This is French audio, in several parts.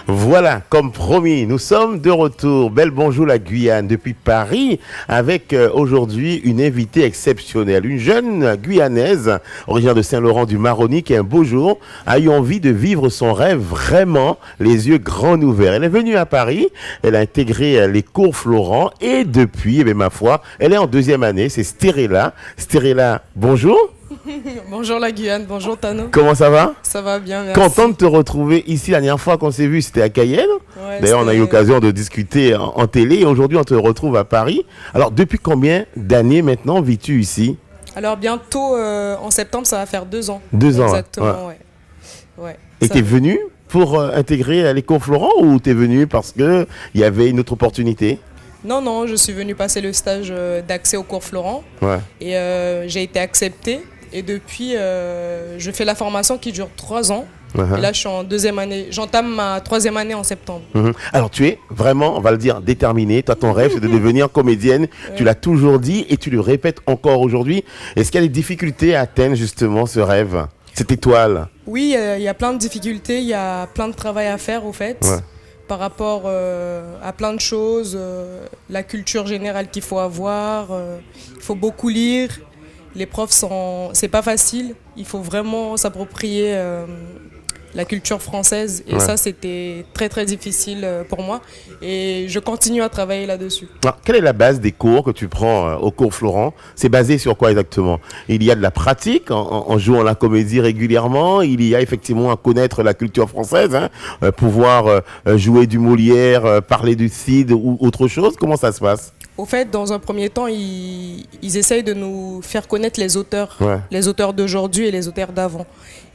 Voilà, comme promis, nous sommes de retour. Belle bonjour la Guyane depuis Paris avec aujourd'hui une invitée exceptionnelle, une jeune Guyanaise originaire de Saint-Laurent-du-Maroni qui un beau jour a eu envie de vivre son rêve vraiment les yeux grands ouverts. Elle est venue à Paris, elle a intégré les cours Florent et depuis, ma foi, elle est en deuxième année, c'est Stérella. Stérella, bonjour. Bonjour la Guyane, bonjour Tano. Comment ça va? Ça va bien, merci. Content de te retrouver ici. La dernière fois qu'on s'est vu, c'était à Cayenne. Ouais, d'ailleurs, on a eu l'occasion de discuter en télé et aujourd'hui, on te retrouve à Paris. Alors, depuis combien d'années maintenant vis-tu ici? Alors, bientôt, en septembre, ça va faire 2 ans. 2 ans. Exactement, ouais. Et tu es venu pour intégrer les cours Florent ou tu es venu parce qu'il y avait une autre opportunité? Non, je suis venue passer le stage d'accès au cours Florent. Ouais. Et j'ai été acceptée. Et depuis, je fais la formation qui dure 3 ans. Et là, je suis en deuxième année. J'entame ma 3e année en septembre. Alors, tu es vraiment, on va le dire, déterminée. Toi, ton rêve, c'est de devenir comédienne. Tu l'as toujours dit et tu le répètes encore aujourd'hui. Est-ce qu'il y a des difficultés à atteindre justement ce rêve, cette étoile? Oui, il y a plein de difficultés. Il y a plein de travail à faire, au fait. Ouais. Par rapport à plein de choses. La culture générale qu'il faut avoir. Il faut beaucoup lire. Les profs c'est pas facile. Il faut vraiment s'approprier la culture française. Et ça, c'était très, très difficile pour moi. Et je continue à travailler là-dessus. Alors, quelle est la base des cours que tu prends au cours Florent? C'est basé sur quoi exactement? Il y a de la pratique en jouant la comédie régulièrement. Il y a effectivement à connaître la culture française, pouvoir jouer du Molière, parler du Cid ou autre chose. Comment ça se passe? Au fait, dans un premier temps, ils essayent de nous faire connaître les auteurs d'aujourd'hui et les auteurs d'avant.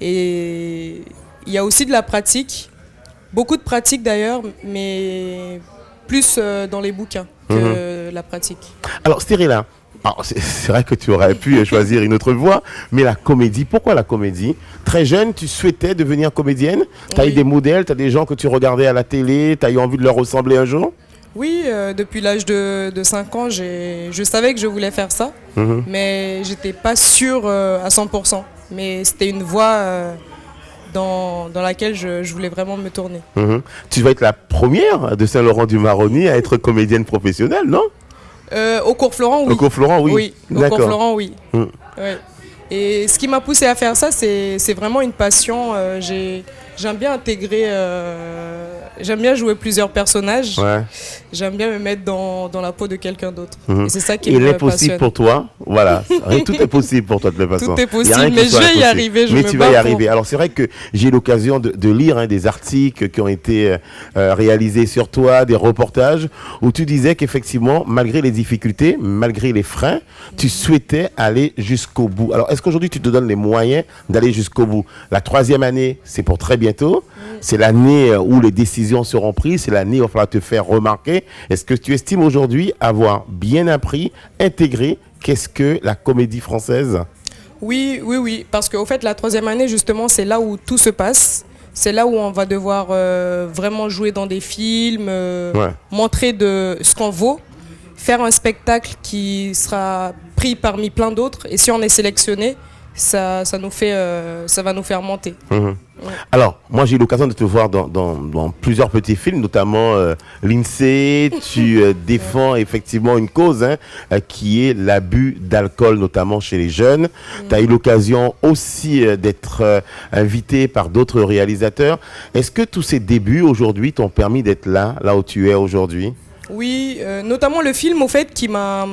Et il y a aussi de la pratique, beaucoup de pratique d'ailleurs, mais plus dans les bouquins que la pratique. Alors, Stérella, c'est vrai que tu aurais pu choisir une autre voie, mais la comédie, pourquoi la comédie? Très jeune, tu souhaitais devenir comédienne? Tu as eu des modèles, tu as des gens que tu regardais à la télé, tu as eu envie de leur ressembler un jour? Oui, depuis l'âge de 5 ans, je savais que je voulais faire ça, mais j'étais pas sûre à 100%. Mais c'était une voie dans laquelle je voulais vraiment me tourner. Tu vas être la première de Saint-Laurent-du-Maroni à être comédienne professionnelle, non? Au cours Florent, oui. Au cours Florent, oui. Oui, au cours Florent, oui. Ouais. Et ce qui m'a poussée à faire ça, c'est vraiment une passion. J'aime bien intégrer, j'aime bien jouer plusieurs personnages. Ouais. J'aime bien me mettre dans la peau de quelqu'un d'autre. Et c'est ça qui Il me est possible passionne. pour toi, voilà. Tout est possible pour toi de toute façon. Tout est possible, mais je vais y arriver. Mais tu vas y arriver. Alors c'est vrai que j'ai eu l'occasion de lire des articles qui ont été réalisés sur toi, des reportages, où tu disais qu'effectivement, malgré les difficultés, malgré les freins, tu souhaitais aller jusqu'au bout. Alors est-ce qu'aujourd'hui tu te donnes les moyens d'aller jusqu'au bout? La 3e année, c'est pour très bientôt. C'est l'année où les décisions seront prises. C'est l'année où il va falloir te faire remarquer. Est-ce que tu estimes aujourd'hui avoir bien appris, intégré, qu'est-ce que la comédie française? Oui. Parce qu'au fait, la 3e année, justement, c'est là où tout se passe. C'est là où on va devoir vraiment jouer dans des films, montrer de ce qu'on vaut, faire un spectacle qui sera pris parmi plein d'autres. Et si on est sélectionné, ça va nous faire monter. Alors, moi j'ai eu l'occasion de te voir dans plusieurs petits films, notamment l'INSEE. Tu défends effectivement une cause qui est l'abus d'alcool, notamment chez les jeunes. Tu as eu l'occasion aussi d'être invité par d'autres réalisateurs. Est-ce que tous ces débuts aujourd'hui t'ont permis d'être là où tu es aujourd'hui? Oui, notamment le film au fait qui m'a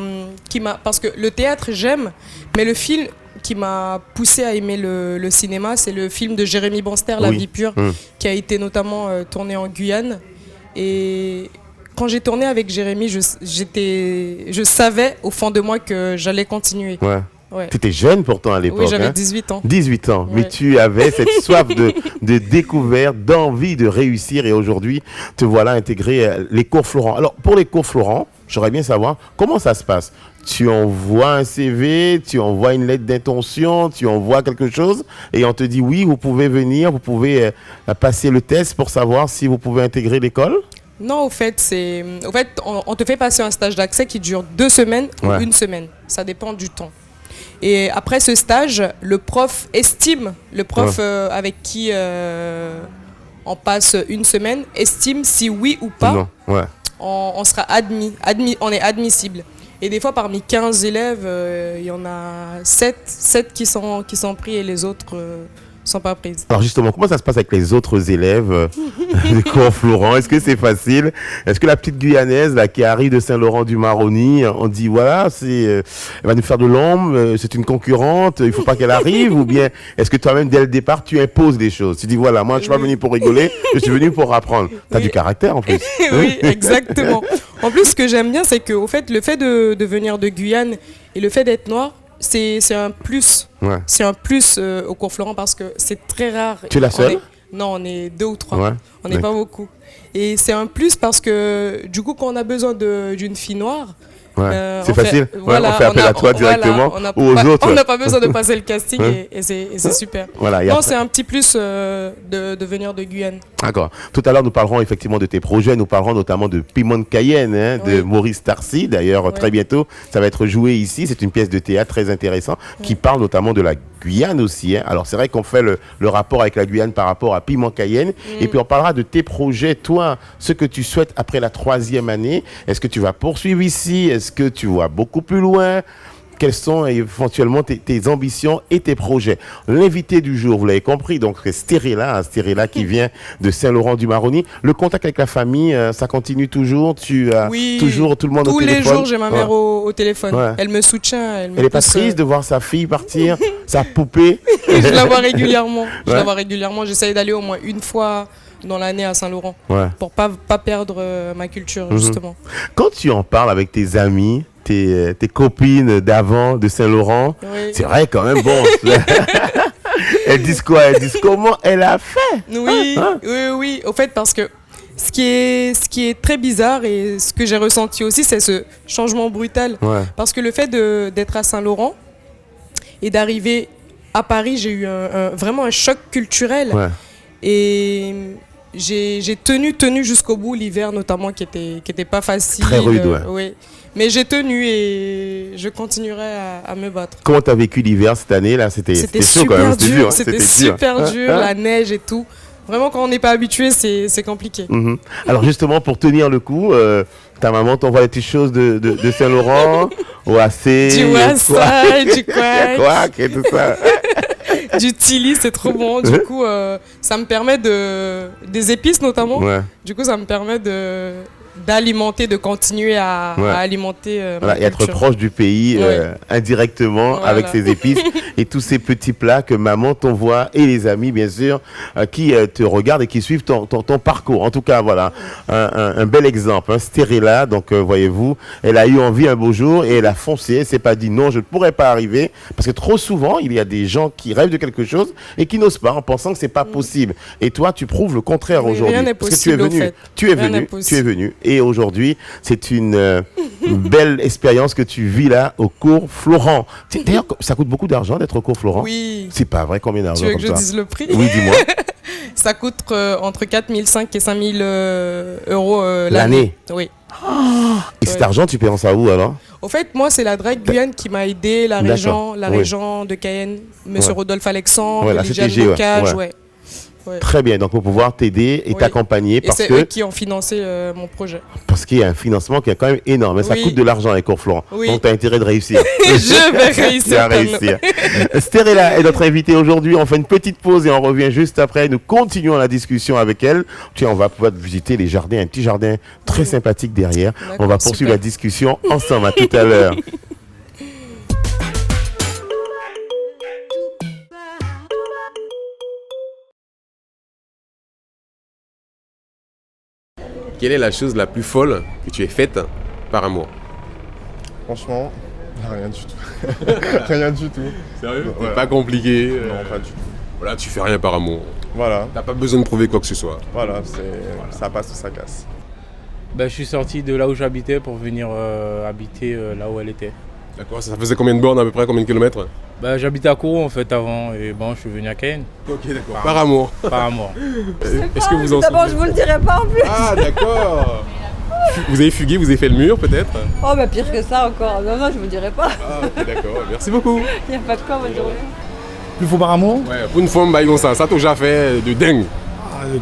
parce que le théâtre j'aime, mais le film qui m'a poussé à aimer le cinéma, c'est le film de Jérémy Bonster, La vie pure, qui a été notamment tourné en Guyane. Et quand j'ai tourné avec Jérémy, je savais au fond de moi que j'allais continuer. Tu étais jeune pourtant à l'époque. Oui, j'avais 18 ans. 18 ans, mais tu avais cette soif de découverte, d'envie de réussir et aujourd'hui, te voilà intégrer les cours Florent. Alors, pour les cours Florent, j'aimerais bien savoir comment ça se passe. Tu envoies un CV, tu envoies une lettre d'intention, tu envoies quelque chose et on te dit oui, vous pouvez venir, vous pouvez passer le test pour savoir si vous pouvez intégrer l'école? Non, au fait, on te fait passer un stage d'accès qui dure 2 semaines ou 1 semaine. Ça dépend du temps. Et après ce stage, le prof avec qui on passe une semaine, estime si oui ou pas, Non, ouais. on sera admis, on est admissible. Et des fois, parmi 15 élèves, il y en a 7 qui sont pris et les autres sont pas prises. Alors justement, comment ça se passe avec les autres élèves du cours Florent? Est-ce que c'est facile? Est-ce que la petite Guyanaise là, qui arrive de Saint-Laurent-du-Maroni, on dit voilà, elle va nous faire de l'ombre, c'est une concurrente, il faut pas qu'elle arrive? Ou bien est-ce que toi-même, dès le départ, tu imposes des choses? Tu dis voilà, moi je suis pas venu pour rigoler, je suis venu pour apprendre. Tu as du caractère en plus. Oui, exactement. En plus, ce que j'aime bien, c'est que le fait de venir de Guyane et le fait d'être noir, c'est un plus. Ouais. C'est un plus au cours Florent parce que c'est très rare. Tu es la seule? Non, on est 2 ou 3. Ouais. On n'est pas beaucoup. Et c'est un plus parce que du coup, quand on a besoin d'une fille noire, ouais. C'est facile. Voilà, on fait appel à toi directement ou aux autres. On n'a pas besoin de passer le casting et c'est super. Voilà, non, c'est un petit plus de venir de Guyane. D'accord. Tout à l'heure, nous parlerons effectivement de tes projets. Nous parlerons notamment de Piment de Cayenne, de Maurice Tarcy. D'ailleurs, très bientôt, ça va être joué ici. C'est une pièce de théâtre très intéressante qui parle notamment de la Guyane aussi. Alors, c'est vrai qu'on fait le rapport avec la Guyane par rapport à Piment Cayenne. Et puis, on parlera de tes projets, toi, ce que tu souhaites après la 3e année. Est-ce que tu vas poursuivre ici? Est-ce que tu vois beaucoup plus loin? Quelles sont éventuellement tes ambitions et tes projets? L'invité du jour, vous l'avez compris, donc c'est Stérella qui vient de Saint-Laurent-du-Maroni. Le contact avec la famille, ça continue toujours? Tu as toujours tout le monde au téléphone? Tous les jours, j'ai ma mère au téléphone. Ouais. Elle me soutient. Elle est pas triste de voir sa fille partir, sa poupée? Je la vois régulièrement. J'essaye d'aller au moins une fois dans l'année à Saint-Laurent pour pas perdre ma culture, justement. Quand tu en parles avec tes amis, tes copines d'avant, de Saint-Laurent, c'est vrai quand même, bon. Elles disent quoi? Elles disent comment elle a fait? Oui. Au fait, parce que ce qui est très bizarre et ce que j'ai ressenti aussi, c'est ce changement brutal. Parce que le fait d'être à Saint-Laurent et d'arriver à Paris, j'ai eu vraiment un choc culturel. Et j'ai tenu jusqu'au bout l'hiver, notamment, qui était pas facile. Très rude, oui. Mais j'ai tenu et je continuerai à me battre. Comment tu as vécu l'hiver cette année là? C'était chaud quand même, c'était dur. C'était super dur, la neige et tout. Vraiment, quand on n'est pas habitué, c'est compliqué. Alors justement, pour tenir le coup, ta maman t'envoie des petites choses de Saint-Laurent, OAC, du Wassa, du Quack et tout ça. Du Tilly, c'est trop bon. Du coup, ça me permet des épices notamment. Du coup, ça me permet d'alimenter, de continuer à alimenter ma et être proche du pays indirectement avec ses épices et tous ces petits plats que maman t'envoie et les amis bien sûr qui te regardent et qui suivent ton parcours. En tout cas, voilà un bel exemple. Stérella, donc voyez-vous, elle a eu envie un beau jour et elle a foncé. Elle s'est pas dit non, je ne pourrais pas arriver, parce que trop souvent il y a des gens qui rêvent de quelque chose et qui n'osent pas en pensant que c'est pas possible. Et toi, tu prouves le contraire aujourd'hui, parce que tu es venu. Et aujourd'hui, c'est une belle expérience que tu vis là au cours Florent. D'ailleurs, ça coûte beaucoup d'argent d'être au cours Florent. Oui. C'est pas vrai, combien d'argent? Tu veux que je dise le prix? Oui, dis-moi. Ça coûte entre 4 500 et 5 000 euros l'année. Oui. Et cet argent, tu paieras ça où alors? Au fait, moi, c'est la Drag Guyane qui m'a aidé, la région de Cayenne, Monsieur Rodolphe Alexandre, la CTG, Bocage, Très bien, donc pour pouvoir t'aider et t'accompagner. Et c'est eux qui ont financé mon projet. Parce qu'il y a un financement qui est quand même énorme. Mais ça coûte de l'argent avec cours Florent. Donc tu as intérêt de réussir. Je vais réussir. Tu vas réussir. Stérella est notre invitée aujourd'hui. On fait une petite pause et on revient juste après. Nous continuons la discussion avec elle. Tiens, on va pouvoir visiter les jardins, un petit jardin très sympathique derrière. On va poursuivre la discussion ensemble. À tout à l'heure. Quelle est la chose la plus folle que tu aies faite par amour? Franchement, rien du tout. Rien du tout. Sérieux? C'est pas compliqué? Non, pas du tout. Voilà, tu fais rien par amour. Voilà. T'as pas besoin de prouver quoi que ce soit. Voilà, ça passe ou ça casse. Je suis sorti de là où j'habitais pour venir habiter là où elle était. D'accord, ça faisait combien de bornes à peu près, combien de kilomètres? J'habitais à Kourou en fait avant et je suis venu à Cayenne. Ok, d'accord. Par amour. Par amour. Est-ce que vous en D'abord, je vous le dirai pas en plus. Ah, d'accord. Vous avez fugué, vous avez fait le mur peut-être? Oh, pire que ça encore. Non, je vous dirai pas. Ah, ok, d'accord. Merci beaucoup. Il n'y a pas de quoi, bonne journée. Plus faux par amour? Ouais, pour une femme, comme ça t'a déjà fait de dingue.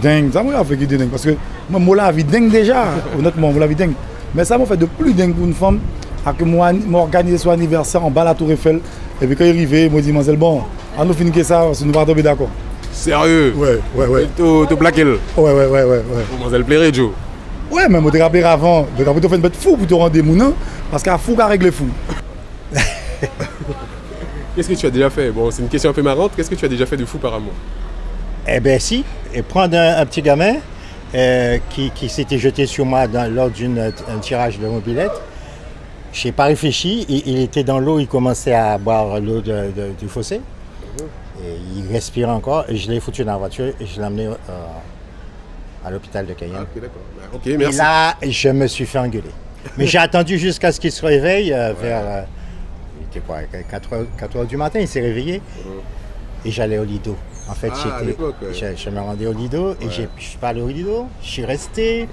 Dingue, ça m'a fait dingue parce que moi la vie dingue déjà, honnêtement, moi la vie dingue. Mais ça m'a fait de plus dingue pour une femme à que moi organiser son anniversaire en bas à la Tour Eiffel et puis quand il est arrivé, il m'a dit Mademoiselle, bon, on nous finit ça, si nous pas tomber d'accord. Sérieux? Ouais. Tu plaques elle? Ouais. Mademoiselle plairait, Joe. Ouais, mais moi te rappelé avant, donc tu fait une bête fou pour te rendre mon nom parce qu'à fou qu'à régler fou. Qu'est-ce que tu as déjà fait? Bon, c'est une question un peu marrante. Qu'est-ce que tu as déjà fait de fou par amour? Eh bien si, et prendre un petit gamin qui s'était jeté sur moi lors d'un tirage de mobilette. Je n'ai pas réfléchi, il était dans l'eau, il commençait à boire l'eau du fossé. Et il respirait encore, et je l'ai foutu dans la voiture et je l'ai amené à l'hôpital de Cayenne. Ok, d'accord. Ok, merci. Et là, je me suis fait engueuler. Mais j'ai attendu jusqu'à ce qu'il se réveille vers... il était quoi, 4 heures du matin, il s'est réveillé. Et j'allais au Lido. En fait, je me rendais au Lido et je suis pas allé au Lido. Je suis resté.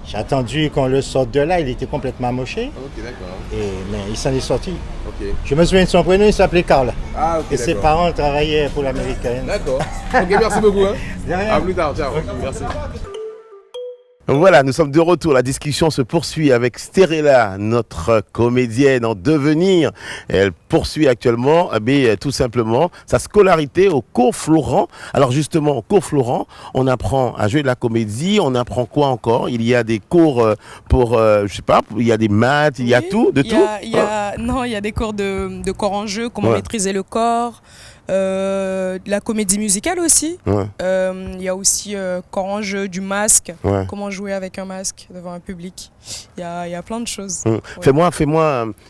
J'ai attendu qu'on le sorte de là. Il était complètement amoché. Ok, d'accord. Mais il s'en est sorti. Ok. Je me souviens de son prénom, il s'appelait Carl. Ah, ok, et ses parents travaillaient pour l'américaine. D'accord. Ok, merci beaucoup. Hein. De rien. À plus tard, ciao. Merci. Voilà, nous sommes de retour. La discussion se poursuit avec Stérella, notre comédienne en devenir. Elle poursuit actuellement, tout simplement, sa scolarité au cours Florent. Alors justement, au cours Florent, on apprend à jouer de la comédie. On apprend quoi encore? Il y a des cours pour, je sais pas, il y a des maths, il y a tout, de tout. Non, il y a des cours de corps en jeu, comment maîtriser le corps. De la comédie musicale aussi. Il y a aussi corps en jeu, du masque, comment jouer avec un masque devant un public. Il y a plein de choses. Fais-moi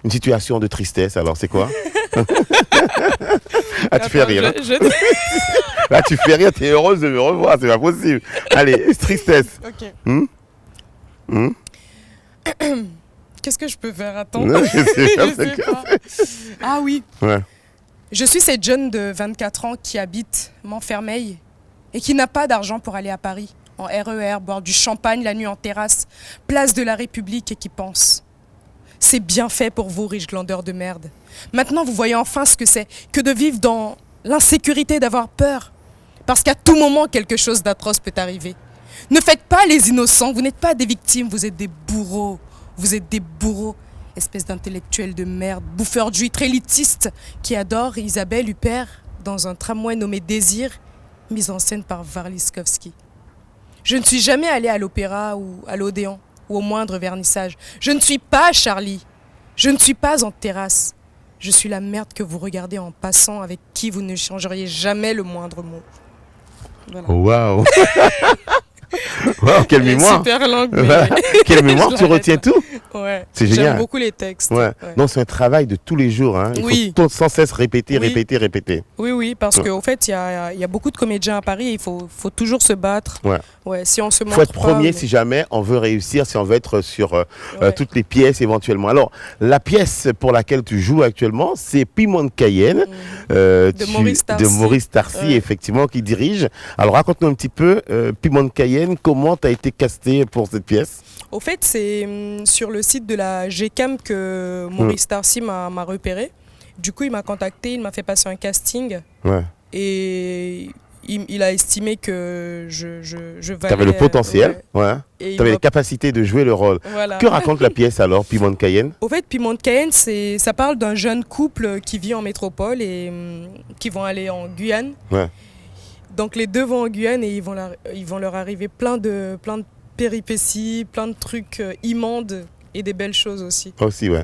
une situation de tristesse, alors c'est quoi? Tu fais rire. Là, tu fais rire, tu es heureuse de me revoir, c'est pas possible. Allez, tristesse. Ok. Qu'est-ce que je peux faire? Attends. Non, je sais pas. Ah oui. Ouais. Je suis cette jeune de 24 ans qui habite Montfermeil et qui n'a pas d'argent pour aller à Paris, en RER, boire du champagne la nuit en terrasse, place de la République et qui pense. C'est bien fait pour vous, riches glandeurs de merde. Maintenant, vous voyez enfin ce que c'est que de vivre dans l'insécurité, d'avoir peur. Parce qu'à tout moment, quelque chose d'atroce peut arriver. Ne faites pas les innocents, vous n'êtes pas des victimes, vous êtes des bourreaux. Vous êtes des bourreaux. Espèce d'intellectuel de merde, bouffeur d'huîtres élitiste qui adore Isabelle Huppert dans un tramway nommé Désir, mise en scène par Warliskowski. Je ne suis jamais allée à l'opéra ou à l'Odéon ou au moindre vernissage. Je ne suis pas Charlie. Je ne suis pas en terrasse. Je suis la merde que vous regardez en passant avec qui vous ne changeriez jamais le moindre mot. Voilà. Waouh. Wow, quelle mémoire! Super langue, quelle mémoire, tu retiens tout? Ouais. C'est génial. J'aime beaucoup les textes. Ouais. Non, c'est un travail de tous les jours. Hein. Il faut sans cesse répéter. Oui, parce qu'au fait, il y a beaucoup de comédiens à Paris et il faut toujours se battre. Si on se montre faut être premier si jamais on veut réussir, si on veut être sur toutes les pièces éventuellement. Alors, la pièce pour laquelle tu joues actuellement, c'est Piment de Cayenne, de Maurice Tarcy, effectivement, qui dirige. Alors, raconte-nous un petit peu, Piment de Cayenne, comment tu as été casté pour cette pièce? Au fait, c'est sur le site de la GCAM que Maurice Tarcy m'a repéré. Du coup, il m'a contacté, il m'a fait passer un casting. Et il a estimé que je valais... Tu avais le potentiel, tu avais les capacités de jouer le rôle. Voilà. Que raconte la pièce alors, Piment de Cayenne? Au fait, Piment de Cayenne, ça parle d'un jeune couple qui vit en métropole et qui vont aller en Guyane. Donc les deux vont en Guyane et ils vont leur arriver plein de péripéties, plein de trucs immondes et des belles choses aussi.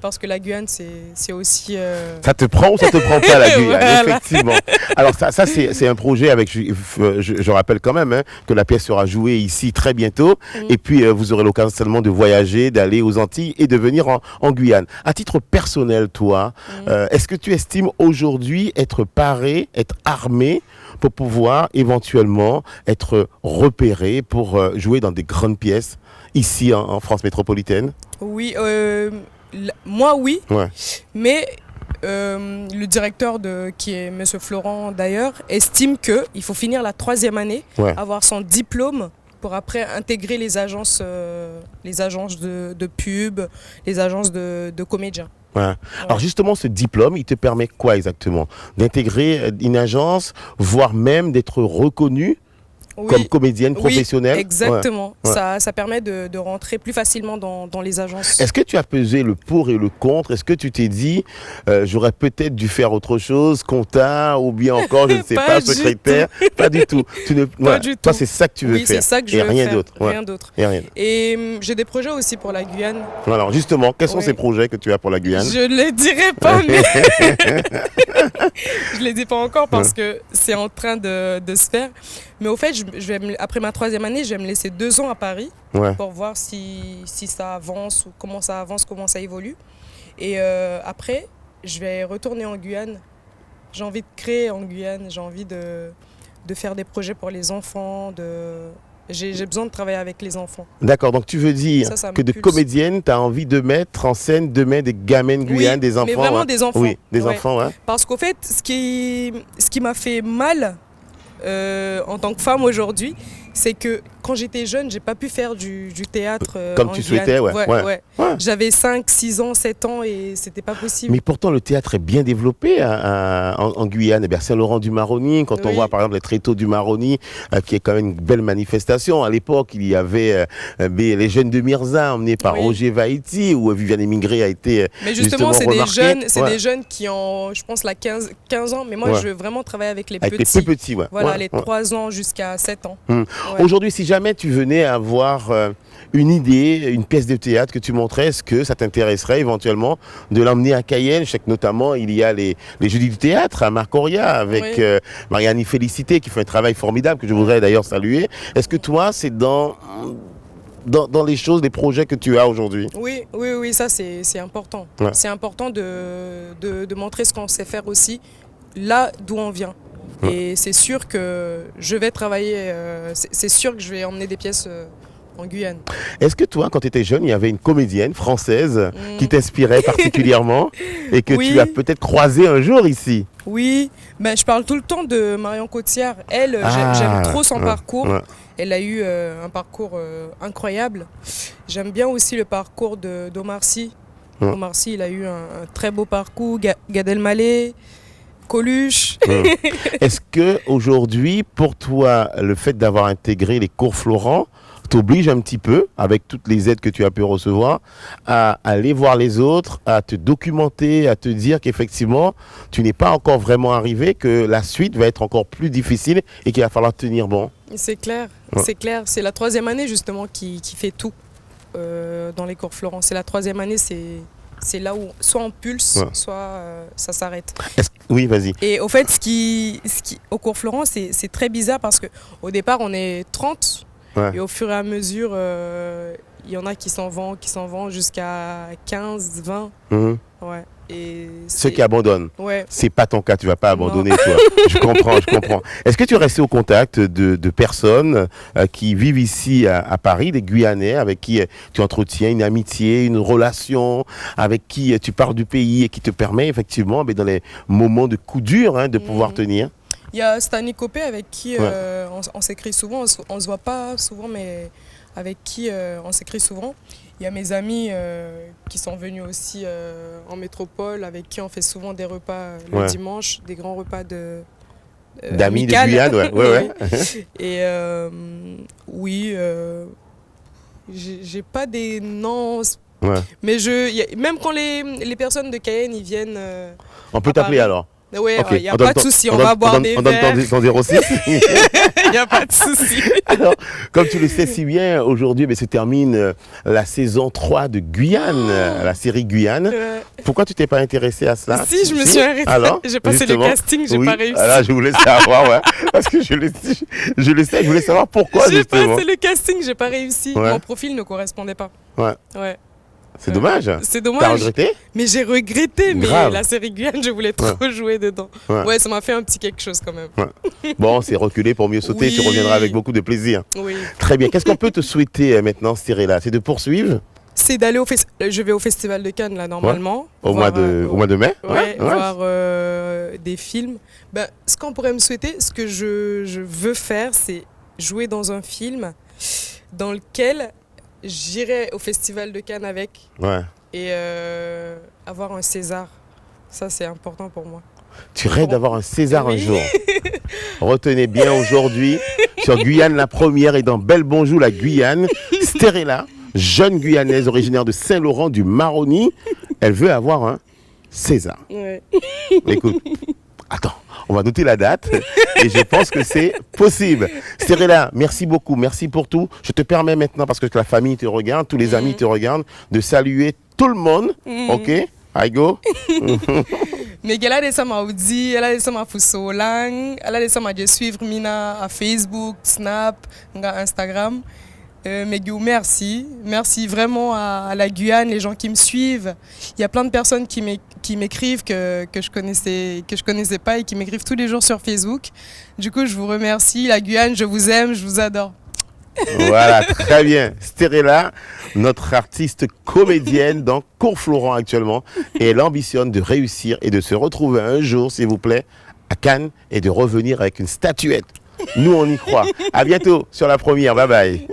Parce que la Guyane, c'est aussi... Ça te prend ou ça te prend pas la Guyane? Effectivement. Alors ça c'est un projet avec... Je rappelle quand même que la pièce sera jouée ici très bientôt. Et puis vous aurez l'occasion seulement de voyager, d'aller aux Antilles et de venir en Guyane. À titre personnel, toi, est-ce que tu estimes aujourd'hui être paré, être armé pour pouvoir éventuellement être repéré pour jouer dans des grandes pièces ici en France métropolitaine? Oui, moi oui, mais le directeur qui est M. Florent d'ailleurs estime qu'il faut finir la 3e année, avoir son diplôme pour après intégrer les agences de pub, les agences de comédiens. Alors justement, ce diplôme, il te permet quoi exactement? D'intégrer une agence, voire même d'être reconnu? Oui. comme comédienne professionnelle. Oui, exactement. Ouais. Ça permet de rentrer plus facilement dans les agences. Est-ce que tu as pesé le pour et le contre? Est-ce que tu t'es dit, j'aurais peut-être dû faire autre chose, comptable ou bien encore, je ne sais pas, secrétaire? Pas du tout. Pas du toi, tout. c'est ça que tu veux Oui, faire. c'est ça que je et veux rien faire. d'autre. Rien d'autre. Et rien. Et j'ai des projets aussi pour la Guyane. Alors justement, quels sont Oui. ces projets que tu as pour la Guyane? Je ne les dirai pas, mais je ne les dis pas encore parce que c'est en train de se faire. Mais au fait, après ma 3e année, je vais me laisser 2 ans à Paris pour voir si ça avance, ou comment ça avance, comment ça évolue. Et après, je vais retourner en Guyane. J'ai envie de créer en Guyane, j'ai envie de faire des projets pour les enfants. J'ai besoin de travailler avec les enfants. D'accord, donc tu veux dire Ça que de pulse. comédienne, tu as envie de mettre en scène demain des gamins de Guyane, des enfants. Mais vraiment des enfants. Oui, des enfants, ouais. Parce qu'au fait, ce qui m'a fait mal en tant que femme aujourd'hui, c'est que quand j'étais jeune, j'ai pas pu faire du théâtre comme en tu Guyane. souhaitais, ouais. J'avais 5, 6 ans, 7 ans et c'était pas possible. Mais pourtant, le théâtre est bien développé en Guyane. Eh bien, Saint-Laurent-du-Maroni, quand on voit par exemple les tréteaux du Maroni, qui est quand même une belle manifestation. À l'époque, il y avait les jeunes de Mirza, emmenés par Roger Vaïti, où Viviane Émigré a été mais justement, c'est remarquée. des jeunes qui ont, je pense, 15 ans. Mais moi, je veux vraiment travailler avec les petits. Avec les plus petits, Voilà, les 3 ans jusqu'à 7 ans. Aujourd'hui, si jamais tu venais avoir une idée, une pièce de théâtre que tu montrais, est-ce que ça t'intéresserait éventuellement de l'emmener à Cayenne? Je sais que notamment, il y a les Jeudis du théâtre à Marcoria avec Marianne Félicité qui fait un travail formidable que je voudrais d'ailleurs saluer. Est-ce que toi, c'est dans les choses, les projets que tu as aujourd'hui? Oui, ça c'est important. C'est important de montrer ce qu'on sait faire aussi, là d'où on vient. Et c'est sûr que je vais travailler, c'est sûr que je vais emmener des pièces en Guyane. Est-ce que toi, quand tu étais jeune, il y avait une comédienne française qui t'inspirait particulièrement et que tu as peut-être croisée un jour ici? Oui, je parle tout le temps de Marion Cotillard. Elle, j'aime trop son parcours. Elle a eu un parcours incroyable. J'aime bien aussi le parcours d'Omar Sy. Omar Sy, il a eu un très beau parcours. Gad Elmaleh, Coluche. Est-ce que aujourd'hui, pour toi, le fait d'avoir intégré les cours Florent t'oblige un petit peu, avec toutes les aides que tu as pu recevoir, à aller voir les autres, à te documenter, à te dire qu'effectivement, tu n'es pas encore vraiment arrivé, que la suite va être encore plus difficile et qu'il va falloir tenir bon? C'est clair, c'est clair. C'est la 3e année justement qui fait tout dans les cours Florent. C'est la 3e année, c'est là où soit on pulse, soit ça s'arrête. Oui, vas-y. Et au fait, au cours Florent, c'est très bizarre parce qu'au départ, on est 30 et au fur et à mesure, il y en a qui s'en vont jusqu'à 15, 20. Et ceux qui abandonnent. C'est pas ton cas, tu vas pas abandonner, toi. Je comprends. Est-ce que tu es resté au contact de personnes qui vivent ici à Paris, des Guyanais, avec qui tu entretiens une amitié, une relation, avec qui tu parles du pays et qui te permet effectivement, dans les moments de coup dur, de pouvoir tenir? Il y a Stanley Copé avec qui on s'écrit souvent, on se voit pas souvent, mais avec qui on s'écrit souvent. Il y a mes amis qui sont venus aussi en métropole, avec qui on fait souvent des repas le dimanche, des grands repas d'amis de Guyane, Et j'ai pas des noms, mais même quand les personnes de Cayenne ils viennent. On peut t'appeler alors? Oui, il n'y a pas de souci, on va boire des verres. On donne ton 06. Il n'y a pas de souci. Alors, comme tu le sais si bien, aujourd'hui se termine la saison 3 de Guyane, la série Guyane. Pourquoi tu t'es pas intéressé à cela? Si, je me suis arrêtée. J'ai passé le casting, j'ai pas réussi. Alors, je voulais savoir, parce que je le sais, je voulais savoir pourquoi. J'ai passé le casting, j'ai pas réussi. Mon profil ne correspondait pas. C'est dommage. C'est dommage. T'as regretté? Mais j'ai regretté. Grave. Mais la série Guyane, je voulais trop jouer dedans. Ça m'a fait un petit quelque chose quand même. Bon, c'est reculé pour mieux sauter. Tu reviendras avec beaucoup de plaisir. Oui. Très bien. Qu'est-ce qu'on peut te souhaiter maintenant, Cyrilla? C'est de poursuivre? C'est d'aller je vais au Festival de Cannes là normalement. Au mois de mai. Voir des films. Ce qu'on pourrait me souhaiter, ce que je veux faire, c'est jouer dans un film dans lequel j'irai au Festival de Cannes avec et avoir un César. Ça, c'est important pour moi. Tu rêves d'avoir un César un jour. Retenez bien aujourd'hui sur Guyane la première et dans Bel Bonjour la Guyane. Stérella, jeune Guyanaise originaire de Saint-Laurent du Maroni, elle veut avoir un César. Ouais. Écoute, attends, on va noter la date et je pense que c'est possible. Stérella, merci beaucoup, merci pour tout. Je te permets maintenant, parce que la famille te regarde, tous les amis te regardent, de saluer tout le monde. Ok? I go. Mais elle a des sama Audi, elle a des sama Fusolang, elle a des sama de suivre Mina à Facebook, Snap, Instagram. Mais merci. Merci vraiment à la Guyane, les gens qui me suivent. Il y a plein de personnes qui m'écrivent que je connaissais pas et qui m'écrivent tous les jours sur Facebook. Du coup, je vous remercie. La Guyane, je vous aime, je vous adore. Voilà, très bien. Stérella, notre artiste comédienne dans Cours Florent actuellement. Et elle ambitionne de réussir et de se retrouver un jour, s'il vous plaît, à Cannes et de revenir avec une statuette. Nous, on y croit. À bientôt sur la première. Bye bye.